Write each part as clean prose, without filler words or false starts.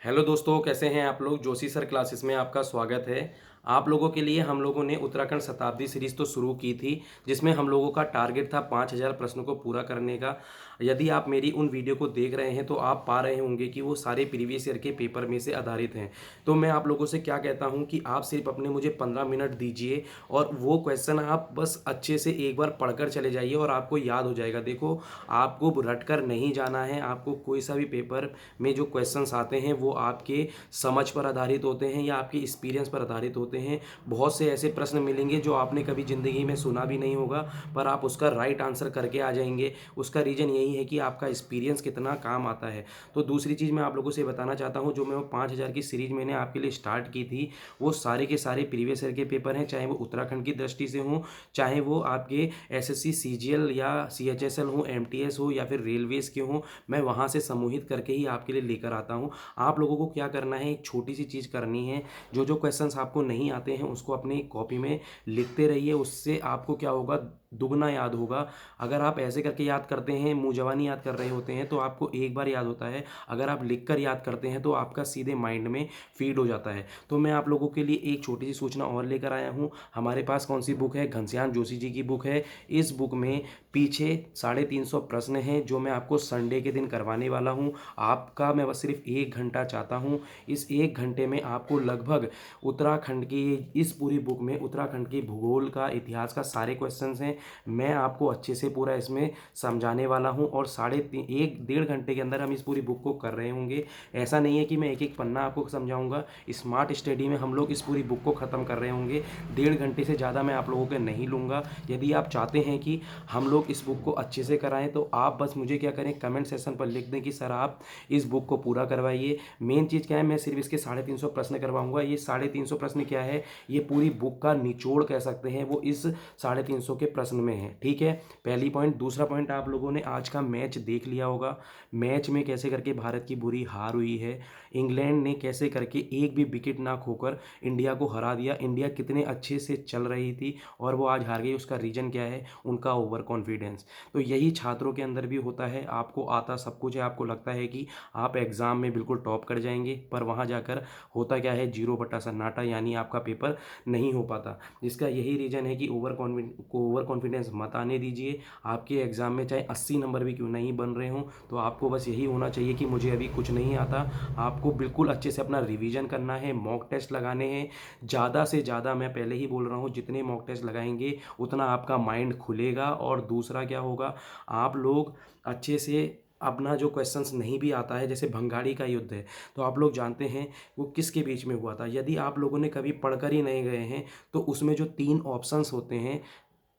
Hello दोस्तों, कैसे हैं आप लोग। जोशी सर क्लासेस में आपका स्वागत है। आप लोगों के लिए हम लोगों ने उत्तराखंड शताब्दी सीरीज तो शुरू की थी, जिसमें हम लोगों का टारगेट था 5000 प्रश्नों को पूरा करने का। यदि आप मेरी उन वीडियो को देख रहे हैं तो आप पा रहे होंगे कि वो सारे प्रीवियस ईयर के पेपर में से आधारित हैं। तो मैं आप लोगों से क्या कहता हूं कि आप सिर्फ अपने मुझे 15 मिनट दीजिए और वो क्वेश्चन आप बस अच्छे से एक बार पढ़कर चले जाइए और आपको याद हो जाएगा। देखो, आपको रट कर नहीं जाना है। आपको कोई सा भी पेपर में जो क्वेश्चंस आते हैं वो आपके समझ पर आधारित होते हैं या आपके एक्सपीरियंस पर आधारित होते हैं। बहुत से ऐसे प्रश्न मिलेंगे जो आपने कभी ज़िंदगी में सुना भी नहीं होगा, पर आप उसका राइट आंसर करके आ जाएंगे। उसका रीज़न यही है कि आपका एक्सपीरियंस कितना काम आता है। तो दूसरी चीज़ मैं आप लोगों से बताना चाहता हूँ, जो मैं वो 5000 की सीरीज मैंने आपके लिए स्टार्ट की थी, वो सारे के सारे प्रीवियस ईयर के पेपर हैं, चाहे वो उत्तराखंड की दृष्टि से हों, चाहे वो आपके एसएससी सीजीएल या सीएचएसएल हो, एमटीएस हो या फिर रेलवेज़ के हों। मैं वहाँ से समूहित करके ही आपके लिए लेकर आता हूँ। आप लोगों को क्या करना है, एक छोटी सी चीज़ करनी है। जो जो क्वेश्चंस आपको नहीं आते हैं उसको अपनी कॉपी में लिखते रहिए। उससे आपको क्या होगा, दुगना याद होगा। अगर आप ऐसे करके याद करते हैं, मुँह जबानी याद कर रहे होते हैं, तो आपको एक बार याद होता है। अगर आप लिख कर याद करते हैं तो आपका सीधे माइंड में फीड हो जाता है। तो मैं आप लोगों के लिए एक छोटी सी सूचना और लेकर आया हूँ। हमारे पास कौन सी बुक है, घनश्याम जोशी जी की बुक है। इस बुक में पीछे 350 प्रश्न हैं जो मैं आपको संडे के दिन करवाने वाला हूं। आपका मैं बस सिर्फ 1 घंटा चाहता हूं। इस 1 घंटे में आपको लगभग उत्तराखंड की इस पूरी बुक में उत्तराखंड की भूगोल का, इतिहास का सारे क्वेश्चंस हैं। मैं आपको अच्छे से पूरा इसमें समझाने वाला हूं और 1.5 घंटे के अंदर हम इस पूरी बुक को कर रहे होंगे। ऐसा नहीं है कि मैं एक एक पन्ना आपको समझाऊंगा। स्मार्ट स्टडी में हम लोग इस पूरी बुक को ख़त्म कर रहे होंगे। 1.5 घंटे से ज़्यादा मैं आप लोगों के नहीं लूँगा। यदि आप चाहते हैं कि हम लोग इस बुक को अच्छे से कराएं तो आप बस मुझे क्या करें, कमेंट सेक्शन पर लिख दें कि सर आप इस बुक को पूरा करवाइए। मेन चीज़ क्या है, मैं सिर्फ इसके 350 प्रश्न करवाऊंगा। ये 350 प्रश्न क्या है, ये पूरी बुक का निचोड़ कह सकते हैं, वो इस 350 के प्रश्न में है। ठीक है, पहली पॉइंट। दूसरा पॉइंट, आप लोगों ने आज का मैच देख लिया होगा। मैच में कैसे करके भारत की बुरी हार हुई है। इंग्लैंड ने कैसे करके एक भी विकेट ना खोकर इंडिया को हरा दिया। इंडिया कितने अच्छे से चल रही थी और वो आज हार गई। उसका रीज़न क्या है, उनका ओवर कॉन्फिडेंस। तो यही छात्रों के अंदर भी होता है। आपको आता सब कुछ है, आपको लगता है कि आप एग्ज़ाम में बिल्कुल टॉप कर जाएंगे, पर वहाँ जाकर होता क्या है, 0/सन्नाटा, यानी आपका पेपर नहीं हो पाता। इसका यही रीज़न है कि ओवर कॉन्फिडेंस मत आने दीजिए। आपके एग्ज़ाम में चाहे 80 नंबर भी क्यों नहीं बन रहे हों, तो आपको बस यही होना चाहिए कि मुझे अभी कुछ नहीं आता। आपको बिल्कुल अच्छे से अपना रिवीजन करना है, मॉक टेस्ट लगाने हैं। ज़्यादा से ज़्यादा, मैं पहले ही बोल रहा हूँ, जितने मॉक टेस्ट लगाएंगे उतना आपका माइंड खुलेगा। और दूसरा क्या होगा, आप लोग अच्छे से अपना जो क्वेश्चंस नहीं भी आता है, जैसे भंगाड़ी का युद्ध है, तो आप लोग जानते हैं वो किसके बीच में हुआ था। यदि आप लोगों ने कभी पढ़कर ही नहीं गए हैं तो उसमें जो 3 ऑप्शंस होते हैं,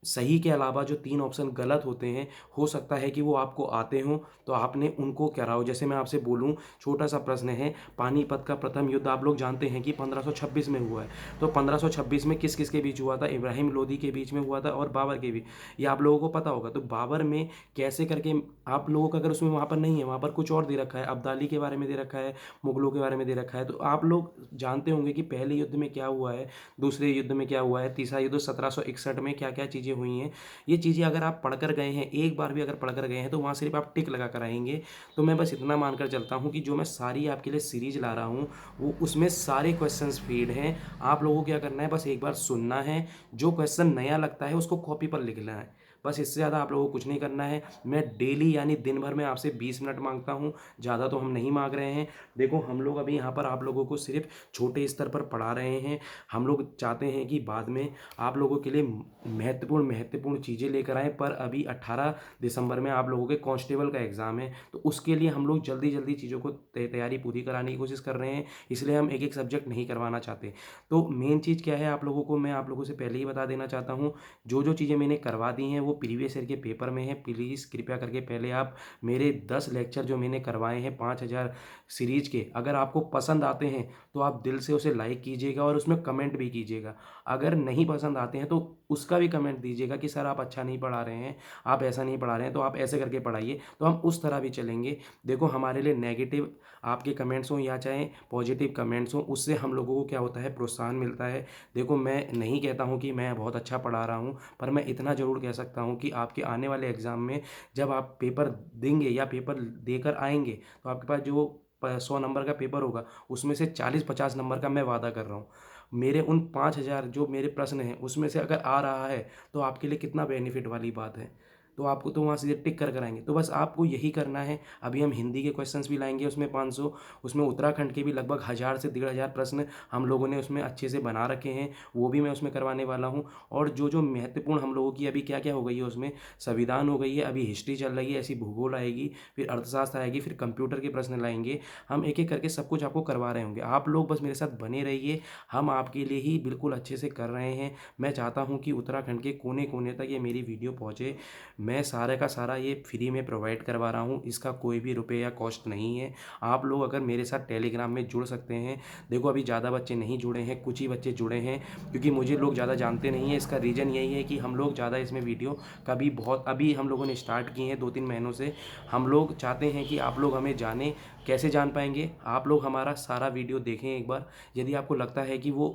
सही के अलावा जो 3 ऑप्शन गलत होते हैं, हो सकता है कि वो आपको आते हों, तो आपने उनको क्या हो। जैसे मैं आपसे बोलूं, छोटा सा प्रश्न है, पानीपत का प्रथम युद्ध आप लोग जानते हैं कि 1526 में हुआ है। तो 1526 में किस किस के बीच हुआ था, इब्राहिम लोदी के बीच में हुआ था और बाबर के बीच। ये आप लोगों को पता होगा। तो बाबर में कैसे करके, आप लोगों का अगर उसमें वहाँ पर नहीं है, वहाँ पर कुछ और दे रखा है, अब्दाली के बारे में दे रखा है, मुगलों के बारे में दे रखा है, तो आप लोग जानते होंगे कि पहले युद्ध में क्या हुआ है, दूसरे युद्ध में क्या हुआ है, तीसरा युद्ध 1761 में क्या क्या चीज़ें हुई हैं। ये चीज़ें अगर आप पढ़कर गए हैं, एक बार भी अगर पढ़कर गए हैं, तो वहाँ सिर्फ आप टिक लगा कर आएंगे। तो मैं बस इतना मानकर चलता हूँ कि जो मैं सारी आपके लिए सीरीज ला रहा हूँ, वो उसमें सारे क्वेश्चंस फीड हैं। आप लोगों को क्या करना है, बस एक बार सुनना है। जो क्वेश्चन नया लगता है उसको कॉपी पर लिखना है। बस इससे ज़्यादा आप लोगों को कुछ नहीं करना है। मैं डेली यानी दिन भर में आपसे 20 मिनट मांगता हूँ, ज़्यादा तो हम नहीं मांग रहे हैं। देखो, हम लोग अभी यहाँ पर आप लोगों को सिर्फ छोटे स्तर पर पढ़ा रहे हैं। हम लोग चाहते हैं कि बाद में आप लोगों के लिए महत्वपूर्ण महत्वपूर्ण चीज़ें लेकर आएँ। पर अभी 18 दिसंबर में आप लोगों के कांस्टेबल का एग्ज़ाम है, तो उसके लिए हम लोग जल्दी जल्दी चीज़ों को तैयारी पूरी कराने की कोशिश कर रहे हैं। इसलिए हम एक एक सब्जेक्ट नहीं करवाना चाहते। तो मेन चीज़ क्या है, आप लोगों को मैं आप लोगों से पहले ही बता देना चाहता हूँ, जो जो चीज़ें मैंने करवा दी हैं वो प्रीवियस ईयर के पेपर में है। प्लीज़ कृपया करके पहले आप मेरे 10 लेक्चर जो मैंने करवाए हैं 5000 सीरीज के, अगर आपको पसंद आते हैं तो आप दिल से उसे लाइक कीजिएगा और उसमें कमेंट भी कीजिएगा। अगर नहीं पसंद आते हैं तो उसका भी कमेंट दीजिएगा कि सर आप अच्छा नहीं पढ़ा रहे हैं, आप ऐसा नहीं पढ़ा रहे हैं, तो आप ऐसे करके पढ़ाइए, तो हम उस तरह भी चलेंगे। देखो, हमारे लिए नेगेटिव आपके कमेंट्स हों या चाहे पॉजिटिव कमेंट्स हों, उससे हम लोगों को क्या होता है, प्रोत्साहन मिलता है। देखो, मैं नहीं कहता हूँ कि मैं बहुत अच्छा पढ़ा रहा हूँ, पर मैं इतना ज़रूर कह सकता हूँ कि आपके आने वाले एग्ज़ाम में जब आप पेपर देंगे या पेपर देकर आएंगे, तो आपके पास जो 100 नंबर का पेपर होगा, उसमें से 40-50 नंबर का मैं वादा कर रहा हूँ। मेरे उन 5000 जो मेरे प्रश्न हैं, उसमें से अगर आ रहा है, तो आपके लिए कितना बेनिफिट वाली बात है। तो आपको तो वहाँ से टिक कर आएँगे। तो बस आपको यही करना है। अभी हम हिंदी के क्वेश्चंस भी लाएँगे उसमें 500, उसमें उत्तराखंड के भी लगभग 1000 से 1500 प्रश्न हम लोगों ने उसमें अच्छे से बना रखे हैं, वो भी मैं उसमें करवाने वाला हूँ। और जो-जो महत्वपूर्ण हम लोगों की अभी क्या-क्या हो गई है उसमें, संविधान हो गई है, अभी हिस्ट्री चल रही है, ऐसी भूगोल आएगी, फिर अर्थशास्त्र आएगी, फिर कंप्यूटर के प्रश्न लाएँगे। हम एक-एक करके सब कुछ आपको करवा रहे होंगे। आप लोग बस मेरे साथ बने रहिए, हम आपके लिए ही बिल्कुल अच्छे से कर रहे हैं। मैं चाहता हूँ कि उत्तराखंड के कोने-कोने तक ये मेरी वीडियो पहुँचे। मैं सारे का सारा ये फ्री में प्रोवाइड करवा रहा हूँ, इसका कोई भी रुपए या कॉस्ट नहीं है। आप लोग अगर मेरे साथ टेलीग्राम में जुड़ सकते हैं, देखो अभी ज़्यादा बच्चे नहीं जुड़े हैं, कुछ ही बच्चे जुड़े हैं, क्योंकि मुझे लोग ज़्यादा जानते नहीं हैं। इसका रीज़न यही है कि हम लोग ज़्यादा इसमें वीडियो कभी बहुत अभी हम लोगों ने स्टार्ट किए हैं 2-3 महीनों से। हम लोग चाहते हैं कि आप लोग हमें जानें। कैसे जान पाएँगे? आप लोग हमारा सारा वीडियो देखें एक बार। यदि आपको लगता है कि वो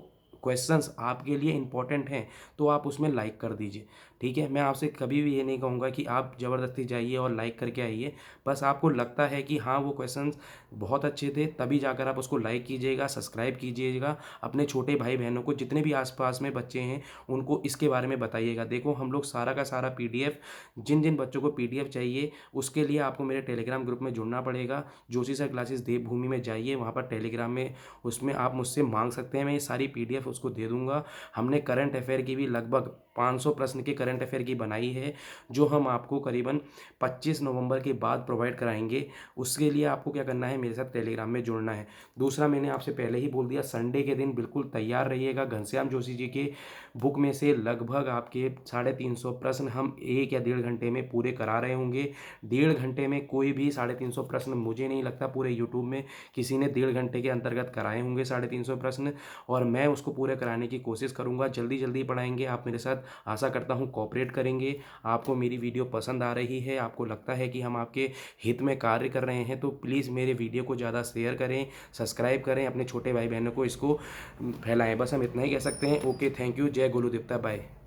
क्वेश्चंस आपके लिए इम्पोर्टेंट हैं, तो आप उसमें लाइक कर दीजिए, ठीक है? मैं आपसे कभी भी ये नहीं कहूँगा कि आप ज़बरदस्ती जाइए और लाइक करके आइए। बस आपको लगता है कि हाँ, वो क्वेश्चंस बहुत अच्छे थे, तभी जाकर आप उसको लाइक कीजिएगा, सब्सक्राइब कीजिएगा। अपने छोटे भाई-बहनों को, जितने भी आस-पास में बच्चे हैं, उनको इसके बारे में बताइएगा। देखो, हम लोग सारा का सारा पीडीएफ, जिन-जिन बच्चों को पीडीएफ चाहिए, उसके लिए आपको मेरे टेलीग्राम ग्रुप में जुड़ना पड़ेगा। जोशी सर क्लासेस देवभूमि में जाइए, वहाँ पर टेलीग्राम में उसमें आप मुझसे माँग सकते हैं, मैं ये सारी पीडीएफ उसको दे दूँगा। हमने करंट अफेयर की भी लगभग 500 प्रश्न की करंट अफेयर की बनाई है, जो हम आपको करीबन 25 नवंबर के बाद प्रोवाइड कराएँगे। उसके लिए आपको क्या करना है, मेरे साथ टेलीग्राम में जुड़ना है। दूसरा, मैंने आपसे पहले ही बोल दिया, संडे के दिन बिल्कुल तैयार रहिएगा। घनश्याम जोशी जी के बुक में से लगभग आपके 350 प्रश्न हम 1 या डेढ़ घंटे में पूरे करा रहे होंगे। डेढ़ घंटे में कोई भी 350 प्रश्न, मुझे नहीं लगता पूरे यूट्यूब में किसी ने डेढ़ घंटे के अंतर्गत कराए होंगे 350 प्रश्न, और मैं उसको पूरे कराने की कोशिश करूँगा। जल्दी-जल्दी पढ़ाएँगे। आप मेरे साथ, आशा करता हूँ, कोऑपरेट करेंगे। आपको मेरी वीडियो पसंद आ रही है, आपको लगता है कि हम आपके हित में कार्य कर रहे हैं, तो प्लीज़ मेरे वीडियो को ज़्यादा शेयर करें, सब्सक्राइब करें, अपने छोटे भाई-बहनों को इसको फैलाएँ। बस हम इतना ही कह सकते हैं। Okay, thank you. जय गुरुदेवता। बाय।